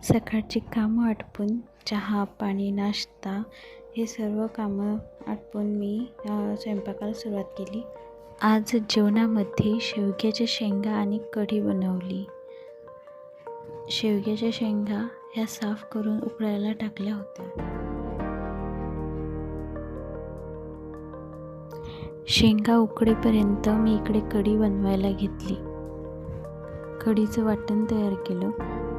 सकाळची कामं आटपून चहा पाणी नाश्ता हे सर्व कामं आटपून मी स्वयंपाकाला सुरुवात केली। आज जेवणामध्ये शेवग्याच्या शेंगा आणि कढी बनवली। शेवग्याच्या शेंगा ह्या साफ करून उकळायला टाकल्या होत्या। शेंगा उकळेपर्यंत मी इकडे कढी बनवायला घेतली। कढीचं वाटण तयार केलं।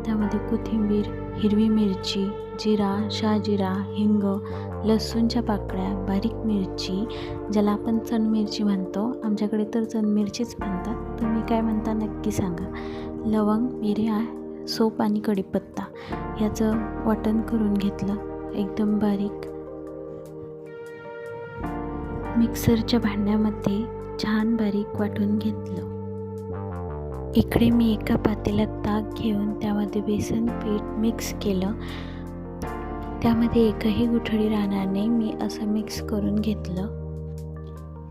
त्यामध्ये कोथिंबीर, हिरवी मिरची, जिरा, शहाजिरा, हिंग, लसूणच्या पाकळ्या, बारीक मिरची ज्याला आपण चण मिरची म्हणतो, आमच्याकडे तर चण मिरचीच म्हणतात, तुम्ही काय म्हणता नक्की सांगा। लवंग, मिऱ्या, सोप आणि कढीपत्ता याचं वाटण करून घेतलं एकदम बारीक। मिक्सरच्या भांड्यामध्ये छान बारीक वाटून घेतलं। इकडे मी एका पातेल्यात ताक घेऊन त्यामध्ये बेसन पीठ मिक्स केलं। त्यामध्ये एकही गुठळी राहणार नाही, मी असं मिक्स करून घेतलं।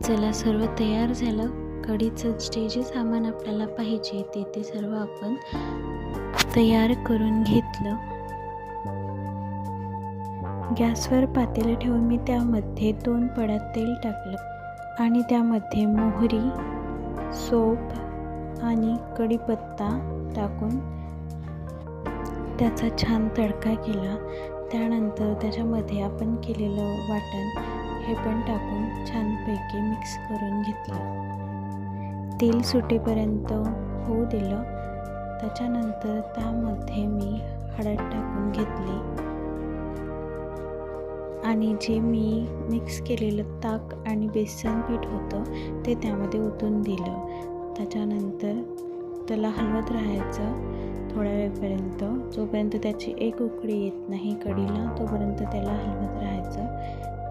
चला, सर्व तयार झालं। कढीचं जे सामान आपल्याला पाहिजे ते सर्व आपण तयार करून घेतलं। गॅसवर पातेलं ठेवून मी त्यामध्ये 2 पळ्या तेल टाकलं आणि त्यामध्ये मोहरी, सोप आणि कढीपत्ता टाकून त्याचा छान तडका केला। त्यानंतर त्याच्यामध्ये आपण केलेलं वाटण हे पण टाकून छानपैकी मिक्स करून घेतलं। तेल सुटेपर्यंत होऊ दिलं। त्याच्यानंतर त्यामध्ये मी हळद टाकून घेतली आणि जे मी मिक्स केलेलं ताक आणि बेसन पीठ होतं ते त्यामध्ये ओतून दिलं। त्याच्यानंतर त्याला हलवत राहायचं थोड्या वेळपर्यंत, जोपर्यंत त्याची एक उकळी येत नाही कढीला तोपर्यंत त्याला हलवत राहायचं,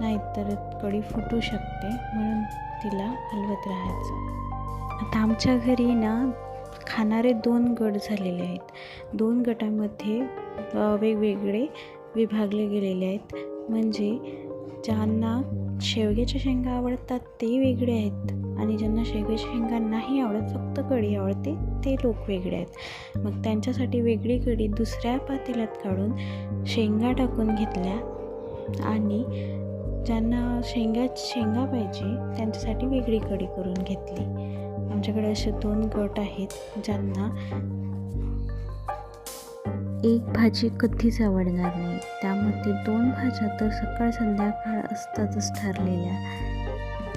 नाहीतर कढी फुटू शकते, म्हणून तिला हलवत राहायचं। आता आमच्या घरी ना खाणारे 2 गट झालेले आहेत। 2 गटामध्ये वेगवेगळे विभागले गेलेले आहेत, म्हणजे ज्यांना शेवग्याच्या शेंगा आवडतात ते वेगळे आहेत आणि ज्यांना शेवग्याच्या शेंगा नाही आवडत, फक्त कढी आवडते, ते लोक वेगळे आहेत। मग त्यांच्यासाठी वेगळी कढी दुसऱ्या पातेल्यात काढून शेंगा टाकून घेतल्या आणि ज्यांना शेंगा पाहिजे त्यांच्यासाठी वेगळी कढी करून घेतली। आमच्याकडे असे 2 गट आहेत ज्यांना एक भाजी कधीच आवडणार नाही। त्यामध्ये 2 भाज्या तर सकाळ संध्याकाळ असतातच ठरलेल्या।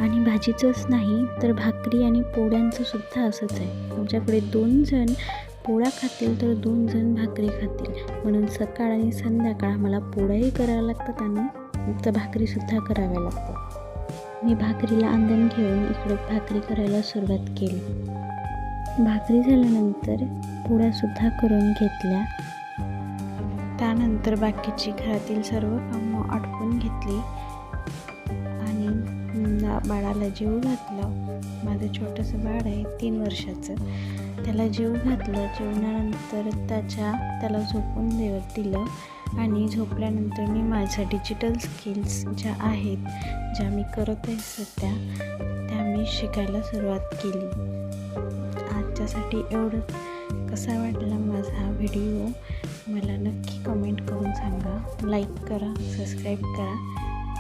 आणि भाजीचंच नाही तर भाकरी आणि पोळ्यांचं सुद्धा असंच आहे। आमच्याकडे 2 जण पोळ्या खातील तर 2 जण भाकरी खातील, म्हणून सकाळ आणि संध्याकाळ मला पोळ्याही कराव्या लागतात आणि तर भाकरीसुद्धा कराव्या लागतात। मी भाकरीला आंदण घेऊन इकडे भाकरी करायला सुरुवात केली। भाकरी झाल्यानंतर पोळ्यासुद्धा करून घेतल्या। त्यानंतर बाकीची घरातील सर्व कामं आटपून घेतली आणि बाळाला जेवू घातलं। माझं छोटंसं बाळ आहे 3 वर्षाचं, त्याला जेवू घातलं। जेवणानंतर त्याला झोपून दिलं आणि झोपल्यानंतर मी माझ्या डिजिटल स्किल्स ज्या आहेत, ज्या मी करत आहे सध्या, त्या मी शिकायला सुरुवात केली। आजच्यासाठी एवढंच। कसा वाटला माझा व्हिडिओ मला नक्की कमेंट करून सांगा। लाईक करा, सबस्क्राईब करा।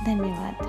धन्यवाद।